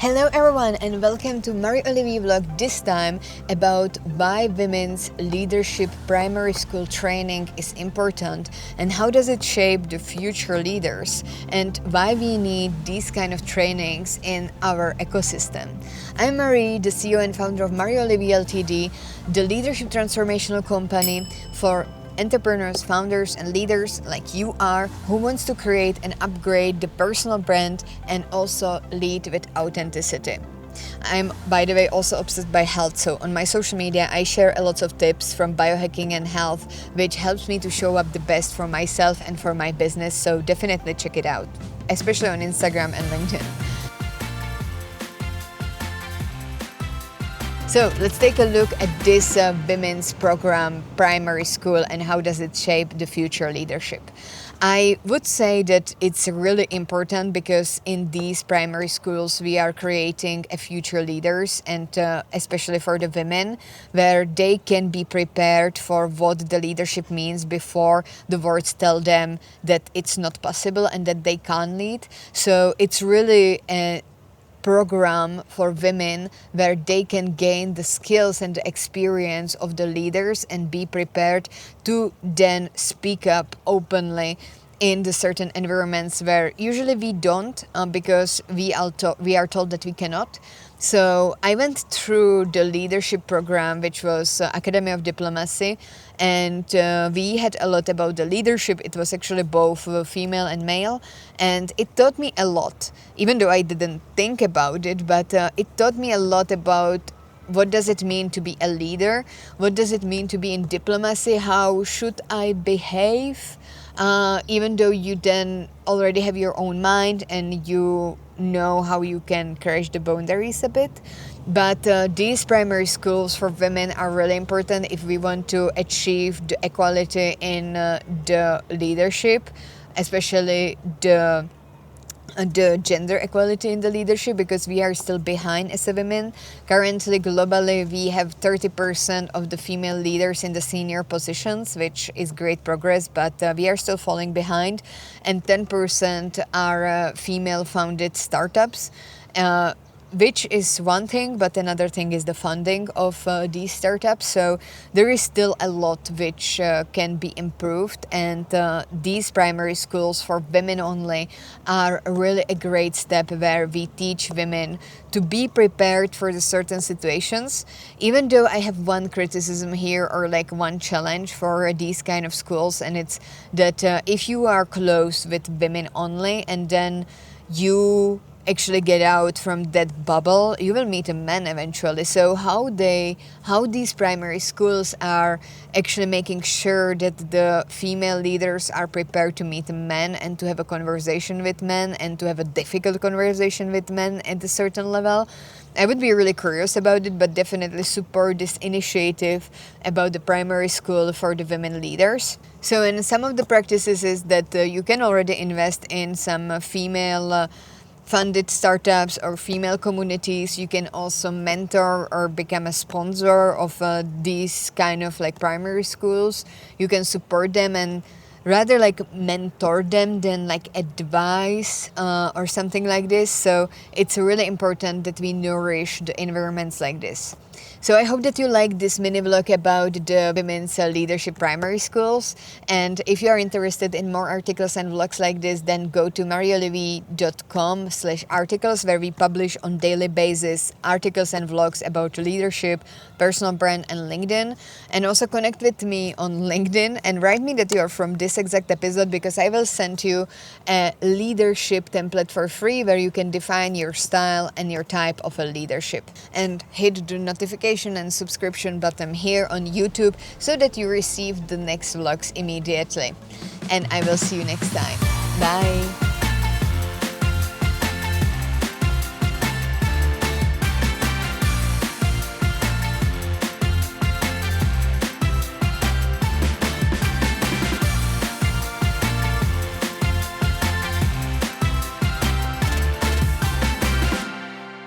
Hello everyone and welcome to YWLA vlog, this time about why women's leadership primary school training is important and how does it shape the future leaders and why we need these kind of trainings in our ecosystem. I'm Marie, the CEO and founder of YWLA Ltd, the leadership transformational company for entrepreneurs, founders, and leaders like you are who wants to create and upgrade the personal brand and also lead with authenticity. I'm, by the way, also obsessed by health, so on my social media I share a lot of tips from biohacking and health, which helps me to show up the best for myself and for my business, so definitely check it out, especially on Instagram and LinkedIn. So let's take a look at this women's program, primary school, and how does it shape the future leadership. I would say that it's really important because in these primary schools we are creating a future leaders, and especially for the women, where they can be prepared for what the leadership means before the words tell them that it's not possible and that they can't lead. So it's really a program for women where they can gain the skills and the experience of the leaders and be prepared to then speak up openly in the certain environments where usually we don't because we are told that we cannot. So I went through the leadership program, which was Academy of Diplomacy, and we had a lot about the leadership. It was actually both female and male, and it taught me a lot, even though I didn't think about it, but it taught me a lot about what does it mean to be a leader, what does it mean to be in diplomacy, how should I behave, even though you then already have your own mind and you know how you can crash the boundaries a bit. But these primary schools for women are really important if we want to achieve the equality in the leadership, especially the gender equality in the leadership, because we are still behind as a women. Currently, globally, we have 30% of the female leaders in the senior positions, which is great progress, but we are still falling behind. And 10% are female-founded startups, which is one thing, but another thing is the funding of these startups. So there is still a lot which can be improved, and these primary schools for women only are really a great step where we teach women to be prepared for the certain situations. Even though I have one criticism here, or like one challenge for these kind of schools, and it's that if you are close with women only and then you actually get out from that bubble, you will meet a man eventually. So how these primary schools are actually making sure that the female leaders are prepared to meet men and to have a conversation with men and to have a difficult conversation with men at a certain level. I would be really curious about it, but definitely support this initiative about the primary school for the women leaders. So in some of the practices is that you can already invest in some female funded startups or female communities. You can also mentor or become a sponsor of these kind of like primary schools. You can support them and rather like mentor them than like advise or something like this. So it's really important that we nourish the environments like this. So I hope that you like this mini vlog about the women's leadership primary schools. And if you are interested in more articles and vlogs like this, then go to mariolivi.com/articles, where we publish on daily basis articles and vlogs about leadership, personal brand, and LinkedIn. And also connect with me on LinkedIn and write me that you are from this exact episode, because I will send you a leadership template for free where you can define your style and your type of a leadership. And hit the notification and subscription button here on YouTube so that you receive the next vlogs immediately. And I will see you next time. Bye!